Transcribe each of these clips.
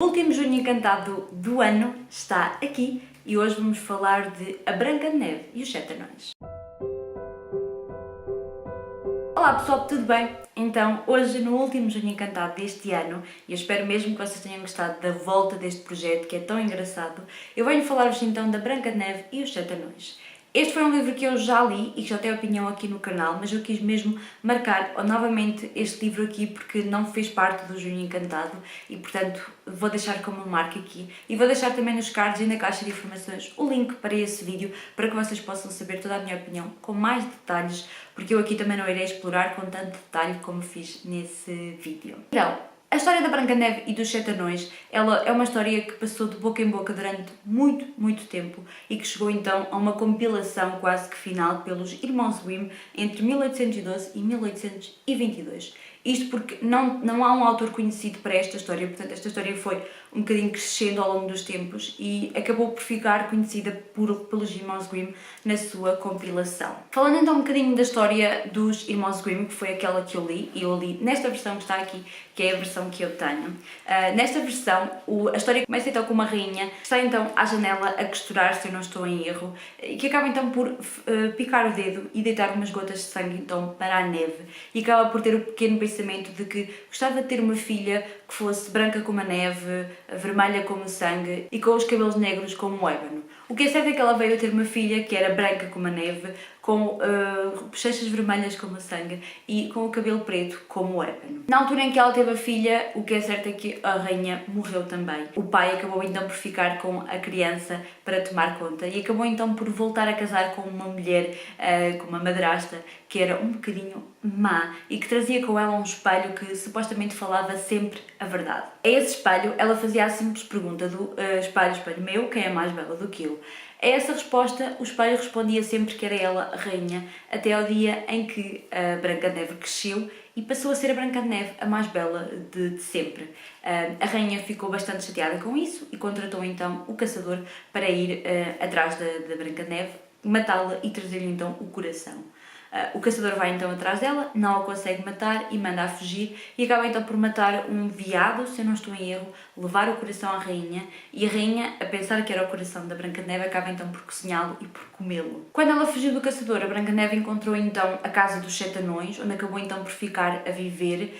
O último Junho Encantado do ano está aqui e hoje vamos falar de A Branca de Neve e os Sete Anões. Olá pessoal, tudo bem? Então, hoje no último Junho Encantado deste ano, e eu espero mesmo que vocês tenham gostado da volta deste projeto que é tão engraçado, eu venho falar-vos então da Branca de Neve e os Sete Anões. Este foi um livro que eu já li e que já tenho opinião aqui no canal, mas eu quis mesmo marcar novamente este livro aqui porque não fez parte do Junho Encantado e, portanto, vou deixar como marca aqui. E vou deixar também nos cards e na caixa de informações o link para esse vídeo para que vocês possam saber toda a minha opinião com mais detalhes, porque eu aqui também não irei explorar com tanto detalhe como fiz nesse vídeo. Então, a história da Branca de Neve e dos Sete Anões, ela é uma história que passou de boca em boca durante muito tempo e que chegou então a uma compilação quase que final pelos irmãos Grimm entre 1812 e 1822. Isto porque não há um autor conhecido para esta história, portanto esta história foi um bocadinho crescendo ao longo dos tempos e acabou por ficar conhecida pelos irmãos Grimm na sua compilação. Falando então um bocadinho da história dos irmãos Grimm, que foi aquela que eu li, e eu li nesta versão que está aqui, que é a versão que eu tenho. Nesta versão, a história começa então com uma rainha que está então à janela a costurar, se eu não estou em erro, e que acaba então por picar o dedo e deitar umas gotas de sangue então para a neve, e acaba por ter o pequeno pensamento de que gostava de ter uma filha que fosse branca como a neve, vermelha como o sangue e com os cabelos negros como o ébano. O que é certo é que ela veio a ter uma filha que era branca como a neve, com bochechas vermelhas como o sangue e com o cabelo preto como o ébano. Na altura em que ela teve a filha, o que é certo é que a rainha morreu também. O pai acabou então por ficar com a criança para tomar conta e acabou então por voltar a casar com uma mulher, com uma madrasta, que era um bocadinho má e que trazia com ela um espelho que supostamente falava sempre a verdade. A esse espelho ela fazia a simples pergunta do espelho, espelho meu, quem é mais bela do que eu? A essa resposta, o espelho respondia sempre que era ela a rainha, até ao dia em que a Branca de Neve cresceu e passou a ser a Branca de Neve a mais bela de sempre. A rainha ficou bastante chateada com isso e contratou então o caçador para ir atrás da Branca de Neve, matá-la e trazer-lhe então o coração. O caçador vai então atrás dela, não a consegue matar e manda-a fugir e acaba então por matar um veado, se eu não estou em erro, levar o coração à rainha e a rainha, a pensar que era o coração da Branca de Neve, acaba então por cozinhá-lo e por comê-lo. Quando ela fugiu do caçador, a Branca de Neve encontrou então a casa dos Sete Anões, onde acabou então por ficar a viver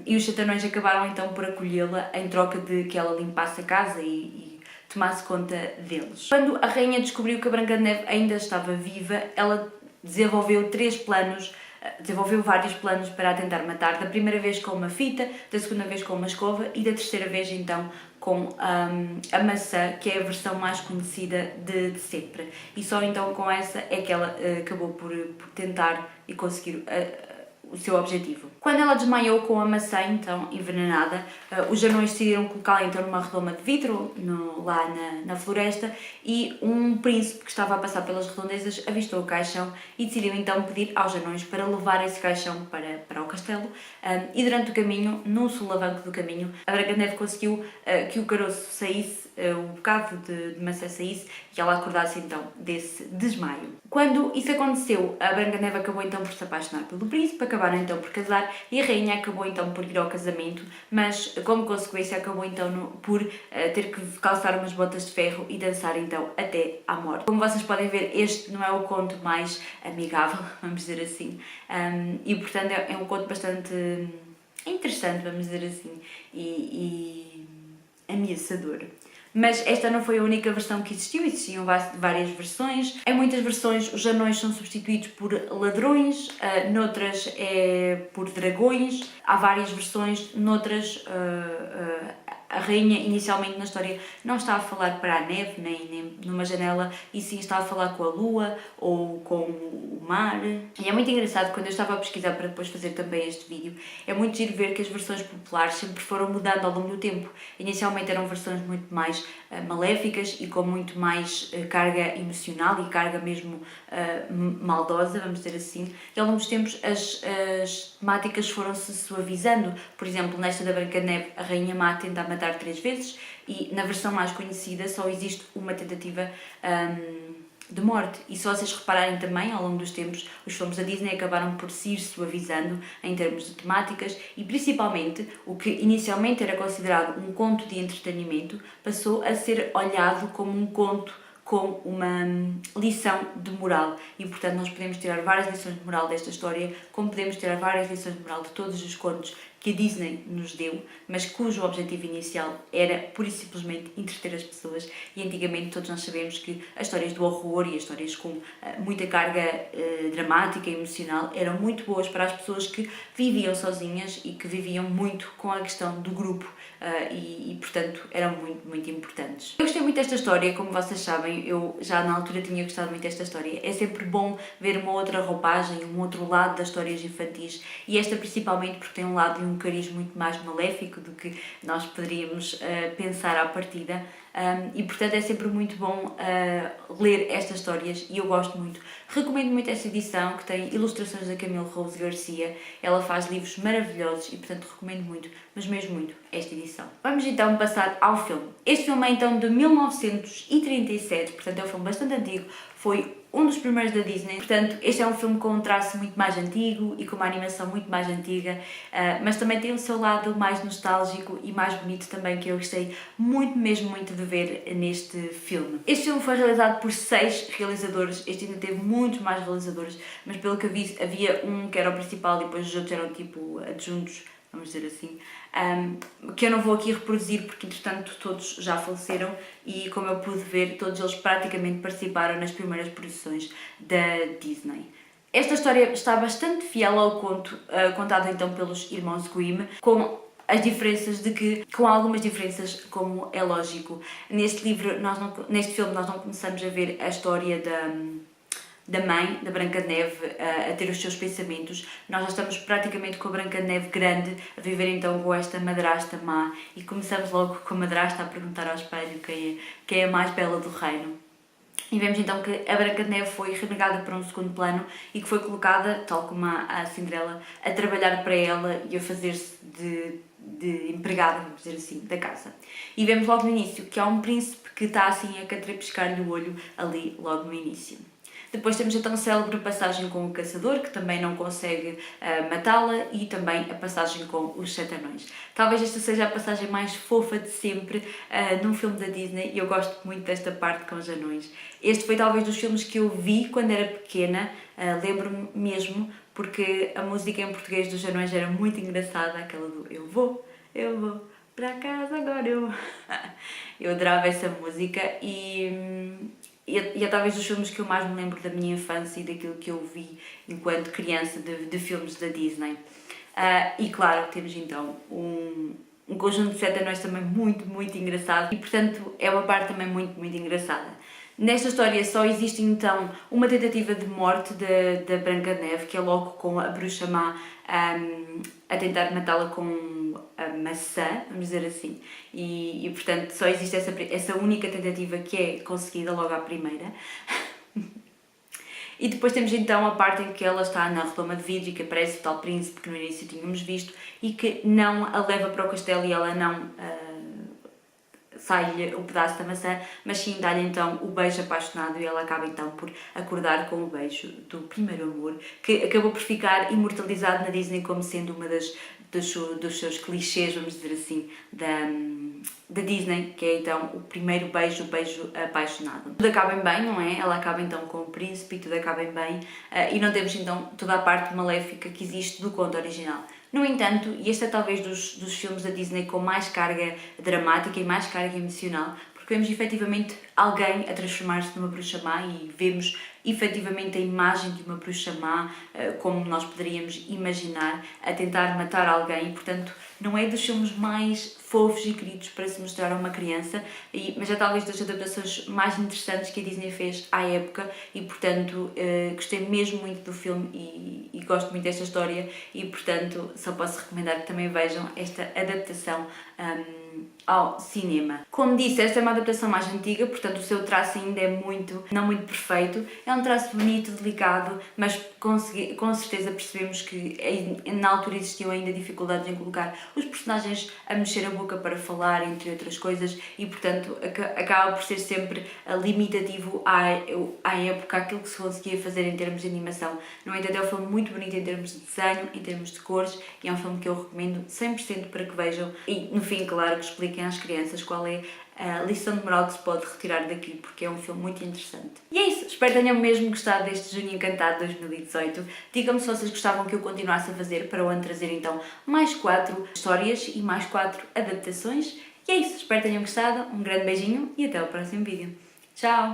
e os Sete Anões acabaram então por acolhê-la em troca de que ela limpasse a casa e tomasse conta deles. Quando a rainha descobriu que a Branca de Neve ainda estava viva, ela desenvolveu vários planos para a tentar matar, da primeira vez com uma fita, da segunda vez com uma escova e da terceira vez então com a maçã, que é a versão mais conhecida de sempre. E só então com essa é que ela acabou por tentar e conseguir o seu objetivo. Quando ela desmaiou com a maçã, então, envenenada, os anões decidiram colocá-la então numa redoma de vidro, lá na floresta, e um príncipe que estava a passar pelas redondezas avistou o caixão e decidiu então pedir aos anões para levar esse caixão para o castelo, e durante o caminho, no solavanco do caminho, a Branca de Neve conseguiu que o caroço saísse, o bocado de maçã saísse e ela acordasse então desse desmaio. Quando isso aconteceu, a Branca de Neve acabou então por se apaixonar pelo príncipe, acabaram então por casar e a rainha acabou então por ir ao casamento, mas como consequência acabou então por ter que calçar umas botas de ferro e dançar então até à morte. Como vocês podem ver, este não é o conto mais amigável, vamos dizer assim, e portanto é um conto bastante interessante, vamos dizer assim, e ameaçador. Mas esta não foi a única versão que existiu, existiam várias versões. Em muitas versões os anões são substituídos por ladrões, noutras é por dragões, há várias versões, noutras a rainha inicialmente na história não está a falar para a neve, nem numa janela, e sim está a falar com a lua ou com o mar. E é muito engraçado, quando eu estava a pesquisar para depois fazer também este vídeo, é muito giro ver que as versões populares sempre foram mudando ao longo do tempo. Inicialmente eram versões muito mais maléficas e com muito mais carga emocional e carga mesmo maldosa, vamos dizer assim, e ao longo dos tempos as temáticas foram-se suavizando. Por exemplo, nesta da Branca de Neve, a rainha má tenta matar 3 vezes e na versão mais conhecida só existe uma tentativa de morte. E se vocês repararem também, ao longo dos tempos, os filmes da Disney acabaram por se ir suavizando em termos de temáticas e principalmente o que inicialmente era considerado um conto de entretenimento passou a ser olhado como um conto com uma lição de moral e, portanto, nós podemos tirar várias lições de moral desta história, como podemos tirar várias lições de moral de todos os contos que a Disney nos deu, mas cujo objetivo inicial era pura e simplesmente entreter as pessoas. E antigamente todos nós sabemos que as histórias do horror e as histórias com muita carga dramática e emocional eram muito boas para as pessoas que viviam sozinhas e que viviam muito com a questão do grupo e portanto, eram muito, muito importantes. Eu gostei muito desta história, como vocês sabem, eu já na altura tinha gostado muito desta história. É sempre bom ver uma outra roupagem, um outro lado das histórias infantis e esta principalmente porque tem um lado e um cariz muito mais maléfico do que nós poderíamos pensar à partida. E portanto é sempre muito bom ler estas histórias e eu gosto muito. Recomendo muito esta edição que tem ilustrações da Camille Rose Garcia. Ela faz livros maravilhosos e portanto recomendo muito, mas mesmo muito, esta edição. Vamos então passar ao filme. Este filme é então de 1937, portanto é um filme bastante antigo, foi um dos primeiros da Disney, portanto este é um filme com um traço muito mais antigo e com uma animação muito mais antiga, mas também tem o seu lado mais nostálgico e mais bonito também, que eu gostei muito, mesmo muito de ver neste filme. Este filme foi realizado por 6 realizadores, este ainda teve muitos mais realizadores, mas pelo que eu vi havia um que era o principal e depois os outros eram tipo adjuntos, vamos dizer assim, que eu não vou aqui reproduzir porque entretanto todos já faleceram e como eu pude ver todos eles praticamente participaram nas primeiras produções da Disney. Esta história está bastante fiel ao conto contado então pelos irmãos Grimm, com as diferenças de que, com algumas diferenças, como é lógico. Neste livro, neste filme nós não começamos a ver a história da mãe, da Branca de Neve, a ter os seus pensamentos. Nós já estamos praticamente com a Branca de Neve grande, a viver então com esta madrasta má e começamos logo com a madrasta a perguntar ao espelho quem é a mais bela do reino. E vemos então que a Branca de Neve foi renegada para um segundo plano e que foi colocada, tal como a Cinderela, a trabalhar para ela e a fazer-se de empregada, vamos dizer assim, da casa. E vemos logo no início que há um príncipe que está assim a catrapiscar-lhe o olho ali logo no início. Depois temos a tão célebre passagem com o caçador, que também não consegue matá-la, e também a passagem com os 7 anões. Talvez esta seja a passagem mais fofa de sempre num filme da Disney, e eu gosto muito desta parte com os anões. Este foi talvez dos filmes que eu vi quando era pequena, lembro-me mesmo, porque a música em português dos anões era muito engraçada, aquela do eu vou para casa agora eu... Eu adorava essa música e é talvez dos filmes que eu mais me lembro da minha infância e daquilo que eu vi enquanto criança de filmes da Disney. E claro, temos então um conjunto de 7 anões também muito, muito engraçado e portanto é uma parte também muito, muito engraçada. Nesta história só existe então uma tentativa de morte da Branca de Neve, que é logo com a bruxa má a tentar matá-la com a maçã, vamos dizer assim, e portanto só existe essa única tentativa que é conseguida logo à primeira. E depois temos então a parte em que ela está na redoma de vidro e que aparece o tal príncipe que no início tínhamos visto e que não a leva para o castelo e ela não sai-lhe o pedaço da maçã, mas sim dá-lhe então o beijo apaixonado e ela acaba então por acordar com o beijo do primeiro amor, que acabou por ficar imortalizado na Disney como sendo uma dos seus clichês, vamos dizer assim, da Disney, que é então o primeiro beijo, o beijo apaixonado. Tudo acaba em bem, não é? Ela acaba então com o príncipe e tudo acaba em bem e não temos então toda a parte maléfica que existe do conto original. No entanto, e este é talvez dos filmes da Disney com mais carga dramática e mais carga emocional, porque vemos efetivamente alguém a transformar-se numa bruxa má e vemos efetivamente a imagem de uma bruxa má, como nós poderíamos imaginar, a tentar matar alguém e, portanto, não é dos filmes mais fofos e queridos para se mostrar a uma criança, mas é talvez das adaptações mais interessantes que a Disney fez à época e, portanto, gostei mesmo muito do filme e gosto muito desta história e, portanto, só posso recomendar que também vejam esta adaptação ao cinema. Como disse, esta é uma adaptação mais antiga, portanto o seu traço ainda é não muito perfeito. É um traço bonito, delicado, mas com certeza percebemos que na altura existiam ainda dificuldades em colocar os personagens a mexer a boca para falar, entre outras coisas, e portanto acaba por ser sempre limitativo à época aquilo que se conseguia fazer em termos de animação. No entanto, é um filme muito bonito em termos de desenho, em termos de cores, e é um filme que eu recomendo 100% para que vejam e, no fim, claro, que expliquem às crianças qual é a lição de moral que se pode retirar daqui, porque é um filme muito interessante. E é isso, espero que tenham mesmo gostado deste Junho Encantado 2018. Digam-me se vocês gostavam que eu continuasse a fazer para o ano trazer então mais 4 histórias e mais 4 adaptações. E é isso, espero que tenham gostado, um grande beijinho e até o próximo vídeo. Tchau!